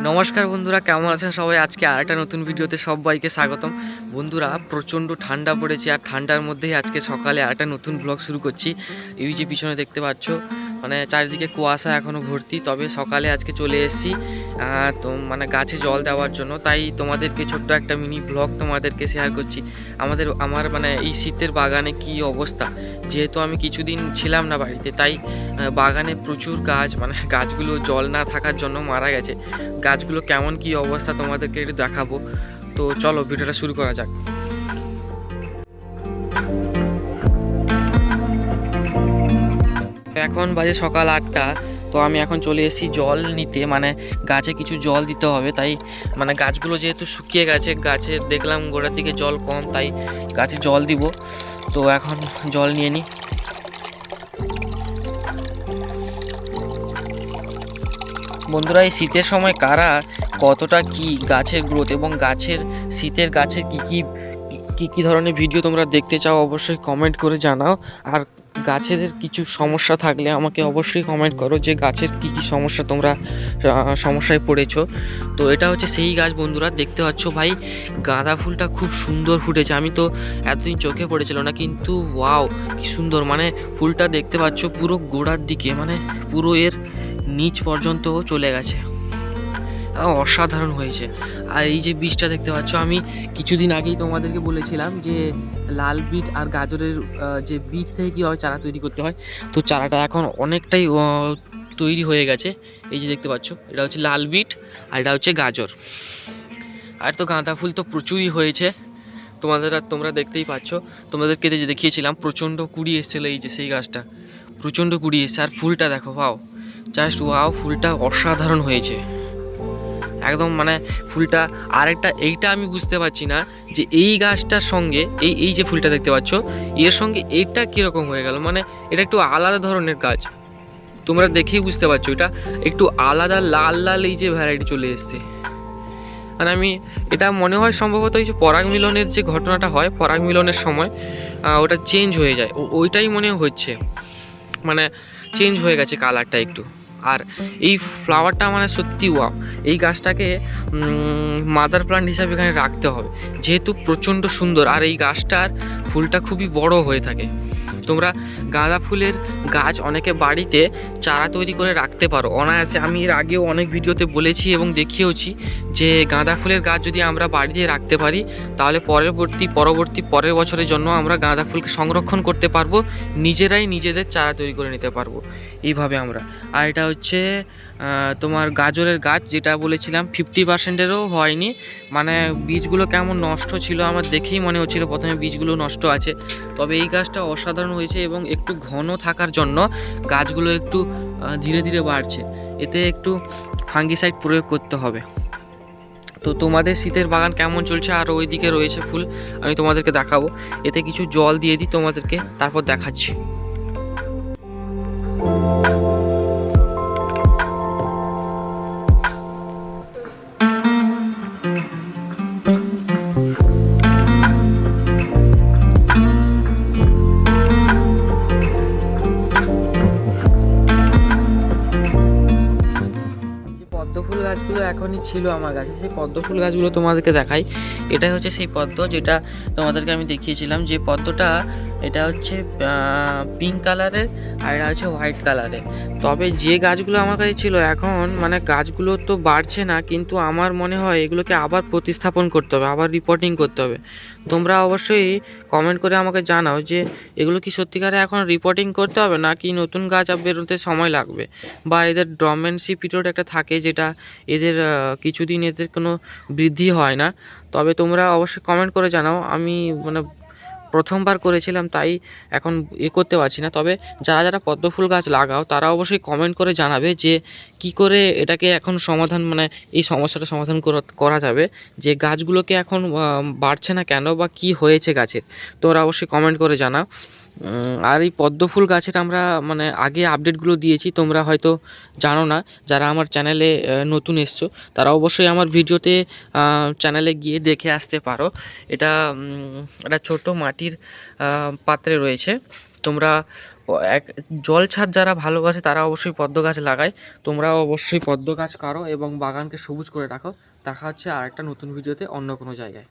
নমস্কার বন্ধুরা, কেমন আছেন সবাই? আজকে আরেকটা নতুন ভিডিওতে সবাইকে স্বাগতম। বন্ধুরা, প্রচণ্ড ঠান্ডা পড়েছে আর ঠান্ডার মধ্যেই আজকে সকালে আরেকটা নতুন ব্লগ শুরু করছি। এই যে পিছনে দেখতে পাচ্ছ, মানে চারিদিকে কুয়াশা এখনও ভর্তি। তবে সকালে আজকে চলে এসেছি তো মানে গাছে জল দেওয়ার জন্য। তাই তোমাদেরকে ছোট্ট একটা মিনি ব্লগ তোমাদেরকে শেয়ার করছি। আমার মানে এই শীতের বাগানে কি অবস্থা। যেহেতু আমি কিছুদিন ছিলাম না বাড়িতে, তাই বাগানে প্রচুর গাছ, মানে গাছগুলো জল না থাকার জন্য মারা গেছে। গাছগুলো কেমন কি অবস্থা তোমাদেরকে একটু দেখাবো। তো চলো ভিডিওটা শুরু করা যাক। এখন বাজে সকাল 8টা। তো আমি এখন চলে এসেছি জল নিতে, মানে গাছে কিছু জল দিতে হবে। তাই মানে গাছগুলো যেহেতু শুকিয়ে গেছে, গাছের দেখলাম গোড়ার দিকে জল কম, তাই গাছে জল দিব। তো এখন জল নিয়ে নিই। বন্ধুরা, এই শীতের সময় কারা কতটা কি গাছের গ্রোথ এবং শীতের গাছের কি ধরনের ভিডিও তোমরা দেখতে চাও অবশ্যই কমেন্ট করে জানাও। আর গাছের কিছু সমস্যা থাকলে আমাকে অবশ্যই কমেন্ট করো যে গাছের কি সমস্যা তোমরা সমস্যায় পড়েছো। তো এটা হচ্ছে সেই গাছ বন্ধুরা, দেখতে পাচ্ছ ভাই, গাঁদা ফুলটা খুব সুন্দর ফুটেছে। আমি তো এতদিন চোখে পড়েছিল না, কিন্তু ওয়াও কি সুন্দর, মানে ফুলটা দেখতে পাচ্ছ পুরো গোড়ার দিকে, মানে পুরো এর নিচ পর্যন্ত চলে গেছে। অসাধারণ হয়েছে। আর এই যে বীজটা দেখতে পাচ্ছ, আমি কিছুদিন আগেই তোমাদেরকে বলেছিলাম যে লাল বিট আর গাজরের যে বীজ থেকে কীভাবে চারা তৈরি করতে হয়। তো চারাটা এখন অনেকটাই তৈরি হয়ে গেছে। এই যে দেখতে পাচ্ছ, এটা হচ্ছে লাল বিট আর এটা হচ্ছে গাজর। আর তো গাঁদা ফুল তো প্রচুরই হয়েছে, তোমরা দেখতেই পাচ্ছ। তোমাদেরকে যে দেখিয়েছিলাম প্রচণ্ড কুড়ি এসেছিলো, এই যে সেই গাছটা প্রচণ্ড কুড়ি এসছে। আর ফুলটা দেখো, ওয়াও, জাস্ট ওয়াও, ফুলটা অসাধারণ হয়েছে একদম। মানে ফুলটা এইটা আমি বুঝতে পারছি না যে এই গাছটার সঙ্গে এই যে ফুলটা দেখতে পাচ্ছ এর সঙ্গে এইটা কীরকম হয়ে গেল। মানে এটা একটু আলাদা ধরনের গাছ, তোমরা দেখেই বুঝতে পারছো এটা একটু আলাদা, লাল লাল এই যে ভ্যারাইটি চলে এসছে। মানে আমি এটা মনে হয় সম্ভবত এই যে পরাগ মিলনের যে ঘটনাটা হয়, পরাগ মিলনের সময় ওটা চেঞ্জ হয়ে যায়, ওইটাই মনে হচ্ছে, মানে চেঞ্জ হয়ে গেছে কালারটা একটু। আর এই ফ্লাওয়ারটা মানে সত্যি ওয়াও। এই গাছটাকে মাদার প্লান্ট হিসাবে এখানে রাখতে হবে, যেহেতু প্রচণ্ড সুন্দর। আর এই গাছটার ফুলটা খুবই বড় হয়ে থাকে। তোমরা গাঁদা ফুলের গাছ অনেকে বাড়িতে চারা তৈরি করে রাখতে পারো অনায়াসে। আমি এর আগেও অনেক ভিডিওতে বলেছি এবং দেখিয়েওছি যে গাঁদা ফুলের গাছ যদি আমরা বাড়িতে রাখতে পারি, তাহলে পরের বছরের জন্য আমরা গাঁদা ফুলকে সংরক্ষণ করতে পারবো, নিজেদের চারা তৈরি করে নিতে পারবো এইভাবে আমরা। আর এটা হচ্ছে তোমার গাজরের গাছ, যেটা বলেছিলাম 50%-এরও হয়নি। মানে বীজগুলো কেমন নষ্ট ছিল, আমার দেখেই মনে হচ্ছিল প্রথমে বীজগুলো নষ্ট আছে। তবে এই গাছটা অসাধারণ হয়েছে এবং একটু ঘন থাকার জন্য গাছগুলো একটু ধীরে ধীরে বাড়ছে। এতে একটু ফাঙ্গিসাইড প্রয়োগ করতে হবে। তো তোমাদের শীতের বাগান কেমন চলছে? আর ওইদিকে রয়েছে ফুল, আমি তোমাদেরকে দেখাবো। এতে কিছু জল দিয়ে দিই তোমাদেরকে, তারপর দেখাচ্ছি। পদ্মফুল গাছগুলো এখনই ছিল আমার কাছে, সেই পদ্মফুল গাছগুলো তোমাদেরকে দেখাই। এটাই হচ্ছে সেই পদ্ম যেটা তোমাদেরকে আমি দেখিয়েছিলাম। যে পদ্মটা এটা হচ্ছে পিঙ্ক কালারের আর এটা হচ্ছে হোয়াইট কালারের। তবে যে গাছগুলো আমার কাছে ছিল এখন, মানে গাছগুলো তো বাড়ছে না, কিন্তু আমার মনে হয় এগুলোকে আবার প্রতিস্থাপন করতে হবে, আবার রিপোর্টিং করতে হবে। তোমরা অবশ্যই কমেন্ট করে আমাকে জানাও যে এগুলো কি সত্যিকারে এখন রিপোর্টিং করতে হবে, না কি নতুন গাছ বেরোতে সময় লাগবে, বা এদের ডরমেন্সি পিরিয়ড একটা থাকে যেটা এদের কিছুদিন এদের কোনো বৃদ্ধি হয় না। তবে তোমরা অবশ্যই কমেন্ট করে জানাও। আমি মানে প্রথমবার করেছিলাম, তাই এখন করতে পারছি না। তবে যারা পদ্মফুল গাছ লাগাও তারা অবশ্যই কমেন্ট করে জানাবে যে কি করে এটাকে এখন সমাধান, মানে এই সমস্যাটা সমাধান করা যাবে, যে গাছগুলোকে এখন বাড়ছে না কেন বা কি হয়েছে গাছের। তোমরা অবশ্যই কমেন্ট করে জানাও। আর এই পদ্মফুল গাছের আমরা মানে আগে আপডেটগুলো দিয়েছি, তোমরা হয়তো জানো না। যারা আমার চ্যানেলে নতুন এসছো তারা অবশ্যই আমার ভিডিওতে চ্যানেলে গিয়ে দেখে আসতে পারো। এটা একটা ছোট মাটির পাত্রে রয়েছে, তোমরা এক জল ছাদ যারা ভালোবাসে তারা অবশ্যই পদ্ম গাছ লাগায়। তোমরাও অবশ্যই পদ্ম গাছ কারো এবং বাগানকে সবুজ করে রাখো। দেখা হচ্ছে আর একটা নতুন ভিডিওতে অন্য কোনো জায়গায়।